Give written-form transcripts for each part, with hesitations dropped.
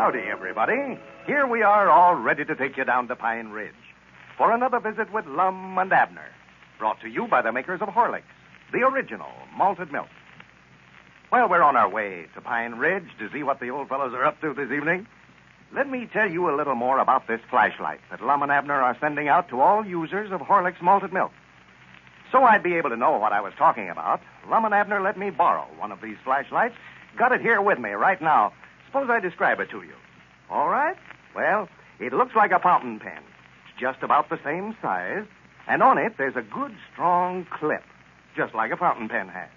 Howdy, everybody. Here we are, all ready to take you down to Pine Ridge for another visit with Lum and Abner, brought to you by the makers of Horlicks, the original malted milk. Well, we're on our way to Pine Ridge to see what the old fellows are up to this evening. Let me tell you a little more about this flashlight that Lum and Abner are sending out to all users of Horlicks malted milk. So I'd be able to know what I was talking about, Lum and Abner let me borrow one of these flashlights. Got it here with me right now. Suppose I describe it to you. All right? Well, it looks like a fountain pen. It's just about the same size, and on it there's a good, strong clip, just like a fountain pen has.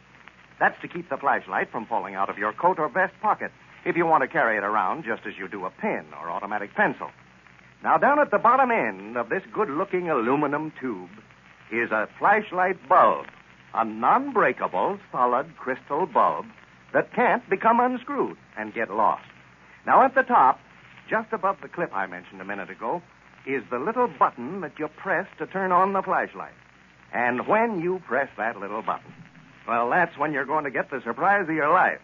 That's to keep the flashlight from falling out of your coat or vest pocket if you want to carry it around just as you do a pen or automatic pencil. Now, down at the bottom end of this good-looking aluminum tube is a flashlight bulb, a non-breakable, solid crystal bulb that can't become unscrewed and get lost. Now, at the top, just above the clip I mentioned a minute ago, is the little button that you press to turn on the flashlight. And when you press that little button, well, that's when you're going to get the surprise of your life.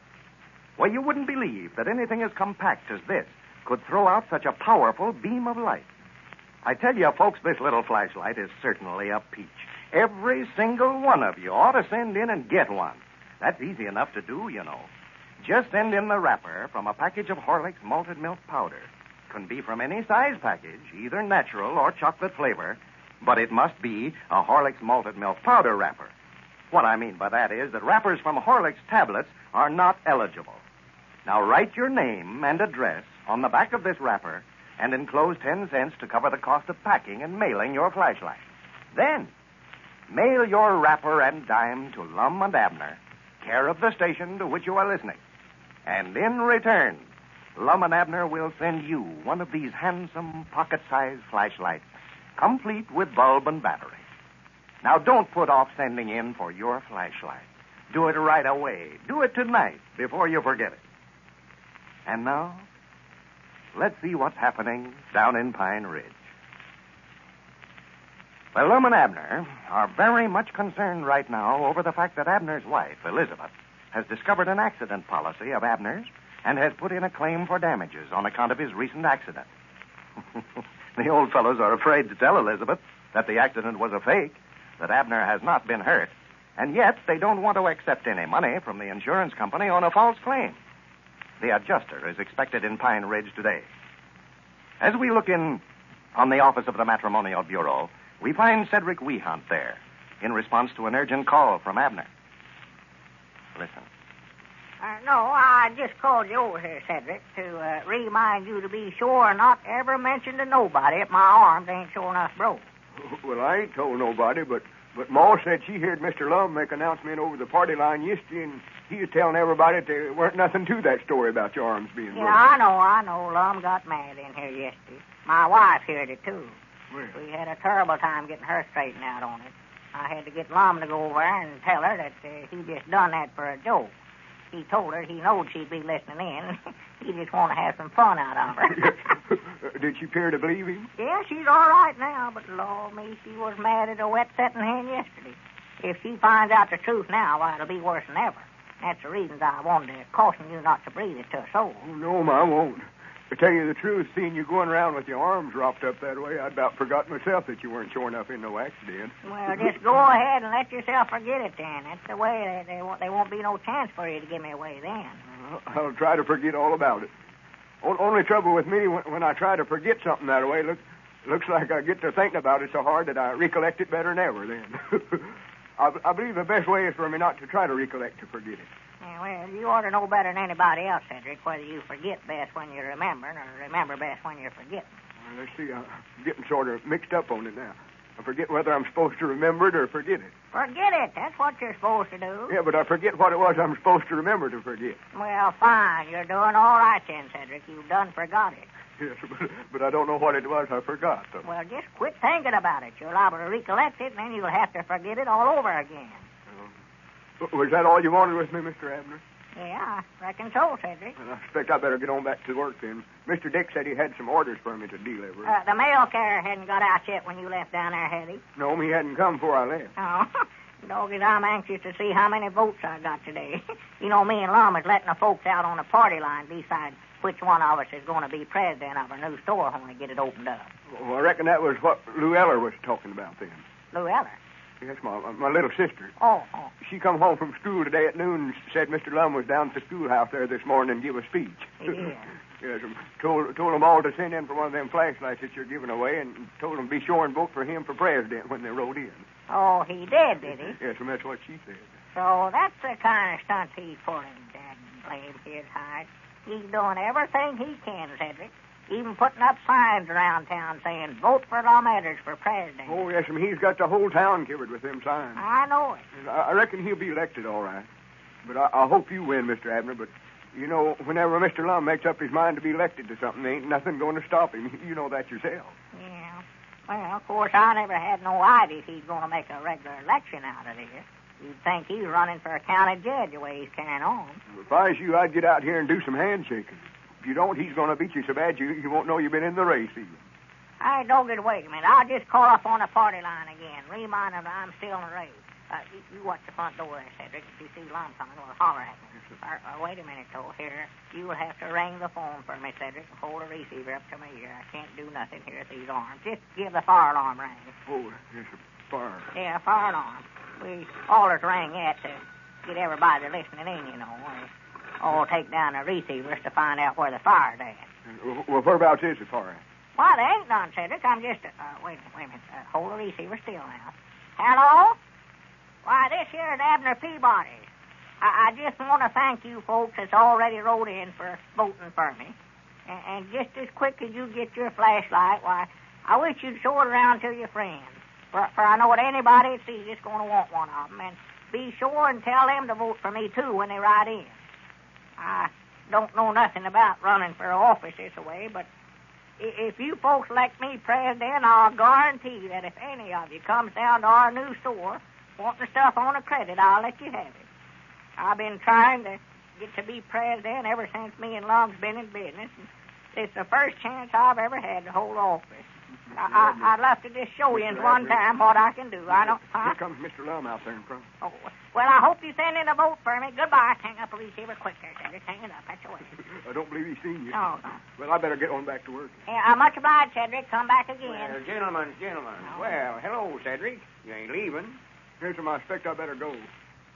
Well, you wouldn't believe that anything as compact as this could throw out such a powerful beam of light. I tell you, folks, this little flashlight is certainly a peach. Every single one of you ought to send in and get one. That's easy enough to do, you know. Just send in the wrapper from a package of Horlicks malted milk powder. Can be from any size package, either natural or chocolate flavor, but it must be a Horlicks malted milk powder wrapper. What I mean by that is that wrappers from Horlicks tablets are not eligible. Now, write your name and address on the back of this wrapper and enclose 10 cents to cover the cost of packing and mailing your flashlight. Then, mail your wrapper and dime to Lum and Abner, care of the station to which you are listening. And in return, Lum and Abner will send you one of these handsome pocket-sized flashlights, complete with bulb and battery. Now, don't put off sending in for your flashlight. Do it right away. Do it tonight before you forget it. And now, let's see what's happening down in Pine Ridge. Well, Lum and Abner are very much concerned right now over the fact that Abner's wife, Elizabeth, has discovered an accident policy of Abner's and has put in a claim for damages on account of his recent accident. The old fellows are afraid to tell Elizabeth that the accident was a fake, that Abner has not been hurt, and yet they don't want to accept any money from the insurance company on a false claim. The adjuster is expected in Pine Ridge today. As we look in on the office of the Matrimonial Bureau, we find Cedric Wehunt there in response to an urgent call from Abner. Listen. No, I just called you over here, Cedric, to remind you to be sure not ever mention to nobody that my arms ain't sure enough broke. Well, I ain't told nobody, but Ma said she heard Mr. Lum make an announcement over the party line yesterday, and he was telling everybody that there weren't nothing to that story about your arms being broken. Yeah, I know. Lum got mad in here yesterday. My wife heard it, too. Well. We had a terrible time getting her straightened out on it. I had to get Lum to go over there and tell her that he just done that for a joke. He told her he knowed she'd be listening in. He just want to have some fun out of her. Did she appear to believe him? Yeah, she's all right now, but, Lord me, she was mad as a wet setting hen yesterday. If she finds out the truth now, why, it'll be worse than ever. That's the reason I wanted to caution you not to breathe it to a soul. Oh, no, Ma, I won't. To tell you the truth, seeing you going around with your arms wrapped up that way, I'd about forgot myself that you weren't sure enough in no accident. Well, just go ahead and let yourself forget it then. That's the way. There won't be no chance for you to give me away then. I'll try to forget all about it. Only trouble with me, when I try to forget something that way, looks like I get to thinking about it so hard that I recollect it better than ever then. I believe the best way is for me not to try to recollect to forget it. Yeah, well, you ought to know better than anybody else, Cedric, whether you forget best when you're remembering or remember best when you're forgetting. Well, let's see, I'm getting sort of mixed up on it now. I forget whether I'm supposed to remember it or forget it. Forget it. That's what you're supposed to do. Yeah, but I forget what it was I'm supposed to remember to forget. Well, fine. You're doing all right then, Cedric. You've done forgot it. Yes, but I don't know what it was I forgot. So. Well, just quit thinking about it. You're liable to recollect it, and then you'll have to forget it all over again. Was that all you wanted with me, Mr. Abner? Yeah, I reckon so, Cedric. Well, I expect I better get on back to work then. Mr. Dick said he had some orders for me to deliver. The mail carrier hadn't got out yet when you left down there, had he? No, he hadn't come before I left. Oh, doggies, I'm anxious to see how many votes I got today. You know, me and Lum is letting the folks out on the party line decide which one of us is going to be president of our new store when we get it opened up. Well, I reckon that was what Lou Eller was talking about then. Lou Eller? Yes, my little sister. Oh. She come home from school today at noon and said Mr. Lum was down at the schoolhouse there this morning and give a speech. Yeah. Yes, told them all to send in for one of them flashlights that you're giving away and told them to be sure and vote for him for president when they rode in. Oh, he did he? Yes, and that's what she said. So that's the kind of stunts he's pulling, Dad. Blame his hide. He's doing everything he can, Cedric. Even putting up signs around town saying, vote for Lum Abner for president. Oh, yes, and he's got the whole town covered with them signs. I know it. I reckon he'll be elected all right. But I hope you win, Mr. Abner. But, you know, whenever Mr. Lum makes up his mind to be elected to something, there ain't nothing going to stop him. You know that yourself. Yeah. Well, of course, I never had no idea he's going to make a regular election out of this. You'd think he's running for a county judge the way he's carrying on. If I was you, I'd get out here and do some handshaking. If you don't, he's going to beat you so bad you won't know you've been in the race even. Hey, don't get away a minute. I'll just call up on the party line again. Remind him that I'm still in the race. You watch the front door there, Cedric. If you see Lum coming, well, holler at me. Wait a minute, though. Here, you'll have to ring the phone for me, Cedric, and hold the receiver up to me here. I can't do nothing here with these arms. Just give the fire alarm ring. Oh, yes, a fire. Yeah, fire alarm. We always ring that to get everybody listening in, you know. We all take down the receivers to find out where the fire's at. Well, whereabouts is the fire at? Why, there ain't none, Cedric. I'm just... wait a minute. Hold the receiver still now. Hello? Why, this here is Abner Peabody. I just want to thank you folks that's already wrote in for voting for me. And just as quick as you get your flashlight, why, I wish you'd show it around to your friends. For I know that anybody that sees it's going to want one of them. And be sure and tell them to vote for me, too, when they ride in. I don't know nothing about running for office this way, but if you folks elect me president, I'll guarantee that if any of you comes down to our new store wanting stuff on a credit, I'll let you have it. I've been trying to get to be president ever since me and Lum's been in business, and it's the first chance I've ever had to hold office. I'd love to just show you in one time what I can do. I don't... Huh? Here comes Mr. Lum out there in front. Oh, well, I hope you send in a vote for me. Goodbye. Hang up a receiver quick there, Cedric. Hang it up. That's the way. I don't believe he's seen you. No. Well, I better get on back to work. Yeah, much obliged, Cedric. Come back again. Well, gentlemen. Oh. Well, hello, Cedric. You ain't leaving. Yes, sir, I expect I better go.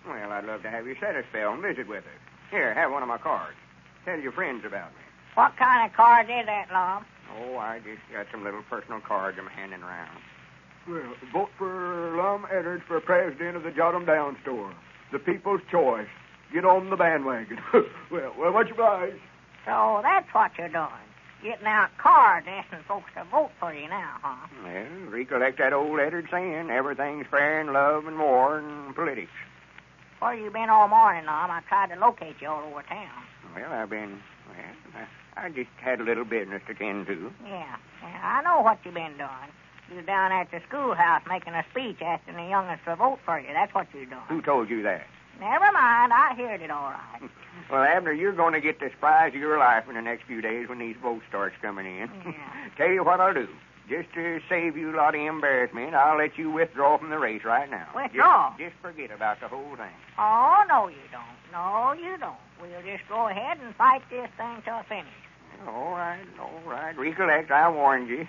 Well, I'd love to have you set a spell and visit with us. Here, have one of my cards. Tell your friends about me. What kind of card is that, Lum? Oh, I just got some little personal cards I'm handing around. Well, vote for Lum Eddard for president of the Jot Em Down store. The people's choice. Get on the bandwagon. well, much obliged. So that's what you're doing. Getting out cards asking folks to vote for you now, huh? Well, recollect that old Eddard saying, everything's fair in love and war and politics. Where you been all morning, Lum? I tried to locate you all over town. Well, I just had a little business to tend to. Yeah, I know what you've been doing. You're down at the schoolhouse making a speech asking the youngest to vote for you. That's what you're doing. Who told you that? Never mind. I heard it all right. Well, Abner, you're going to get the surprise of your life in the next few days when these votes starts coming in. Yeah. Tell you what I'll do. Just to save you a lot of embarrassment, I'll let you withdraw from the race right now. Withdraw? Just forget about the whole thing. Oh, no, you don't. No, you don't. We'll just go ahead and fight this thing till finish. All right. Recollect, I warned you.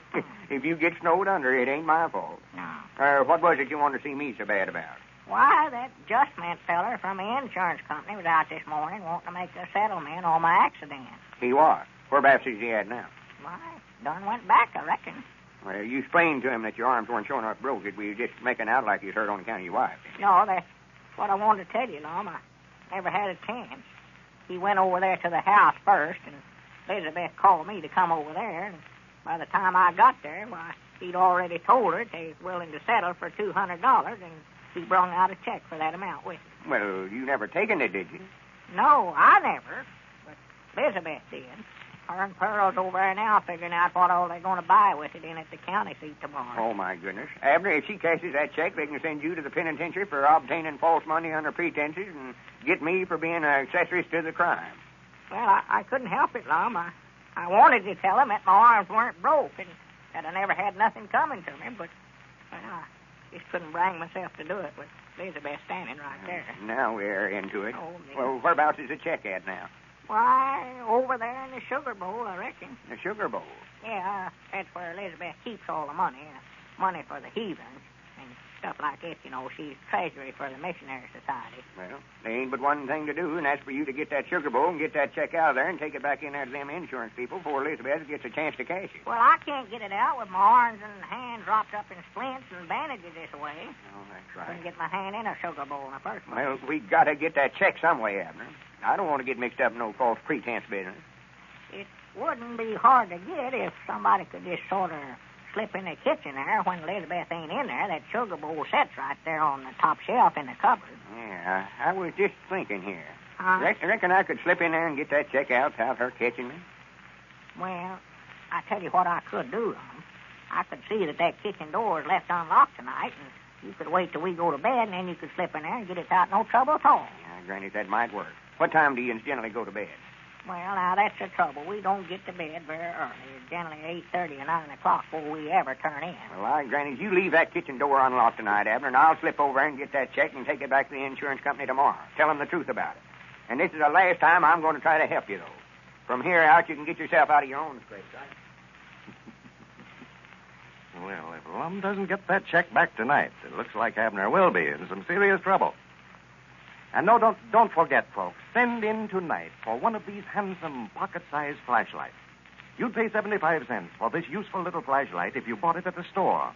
If you get snowed under, it ain't my fault. No. What was it you wanted to see me so bad about? Why, that Justment feller from the insurance company was out this morning wanting to make a settlement on my accident. He was. Whereabouts is he at now? Why, done went back, I reckon. Well, you explained to him that your arms weren't showing up broken. Were you just making out like you was hurt on account of your wife? No, that's what I wanted to tell you, Lum. I never had a chance. He went over there to the house first, and Elizabeth called me to come over there, and by the time I got there, why, he'd already told her they was willing to settle for $200, and he brung out a check for that amount with him. Well, you never taken it, did you? No, I never, but Elizabeth did. Her and Pearl's over there now figuring out what all they're going to buy with it in at the county seat tomorrow. Oh, my goodness. Abner, if she cashes that check, they can send you to the penitentiary for obtaining false money under pretenses and get me for being accessories to the crime. Well, I couldn't help it, Lum. I wanted to tell him that my arms weren't broke and that I never had nothing coming to me, but I just couldn't bring myself to do it with Elizabeth standing right there. Now we're into it. Oh, well, whereabouts is the check at now? Why, over there in the sugar bowl, I reckon. The sugar bowl. Yeah, that's where Elizabeth keeps all the money. Money for the heathens and stuff like this, you know. She's treasury for the missionary society. Well, there ain't but one thing to do, and that's for you to get that sugar bowl and get that check out of there and take it back in there to them insurance people before Elizabeth gets a chance to cash it. Well, I can't get it out with my arms and hands wrapped up in splints and bandages this way. Oh, that's I right. couldn't get my hand in a sugar bowl in the first place. Well, we got to get that check some way, Abner. I don't want to get mixed up in no false pretense business. It wouldn't be hard to get if somebody could just sort of slip in the kitchen there when Elizabeth ain't in there. That sugar bowl sits right there on the top shelf in the cupboard. Yeah, I was just thinking here. Huh? Reckon I could slip in there and get that check out without her catching me? Well, I tell you what I could do. I could see that kitchen door is left unlocked tonight, and you could wait till we go to bed, and then you could slip in there and get it out no trouble at all. Yeah, Granny, that might work. What time do you generally go to bed? Well, now, that's the trouble. We don't get to bed very early. It's generally 8:30 or 9 o'clock before we ever turn in. Well, Granny, you leave that kitchen door unlocked tonight, Abner, and I'll slip over and get that check and take it back to the insurance company tomorrow. Tell them the truth about it. And this is the last time I'm going to try to help you, though. From here out, you can get yourself out of your own scrape, right? Well, if Lum doesn't get that check back tonight, it looks like Abner will be in some serious trouble. And no, don't forget, folks, send in tonight for one of these handsome pocket-sized flashlights. You'd pay 75 cents for this useful little flashlight if you bought it at the store.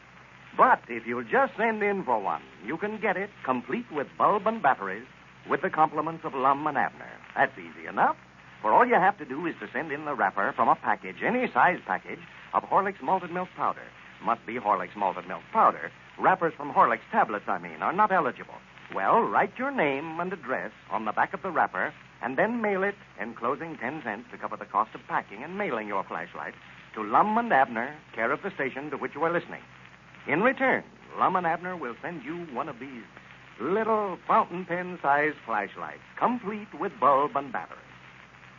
But if you'll just send in for one, you can get it complete with bulb and batteries with the compliments of Lum and Abner. That's easy enough. For all you have to do is to send in the wrapper from a package, any size package, of Horlick's malted milk powder. Must be Horlick's malted milk powder. Wrappers from Horlick's tablets, are not eligible. Well, write your name and address on the back of the wrapper and then mail it, enclosing 10 cents to cover the cost of packing and mailing your flashlight, to Lum and Abner, care of the station to which you are listening. In return, Lum and Abner will send you one of these little fountain pen-sized flashlights, complete with bulb and battery.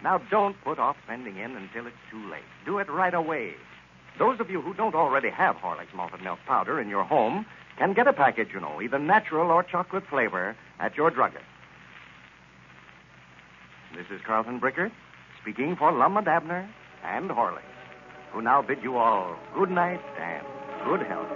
Now, don't put off sending in until it's too late. Do it right away. Those of you who don't already have Horlick's malted milk powder in your home can get a package, either natural or chocolate flavor, at your druggist. This is Carlton Brickert, speaking for Lum and Abner and Horlick, who now bid you all good night and good health.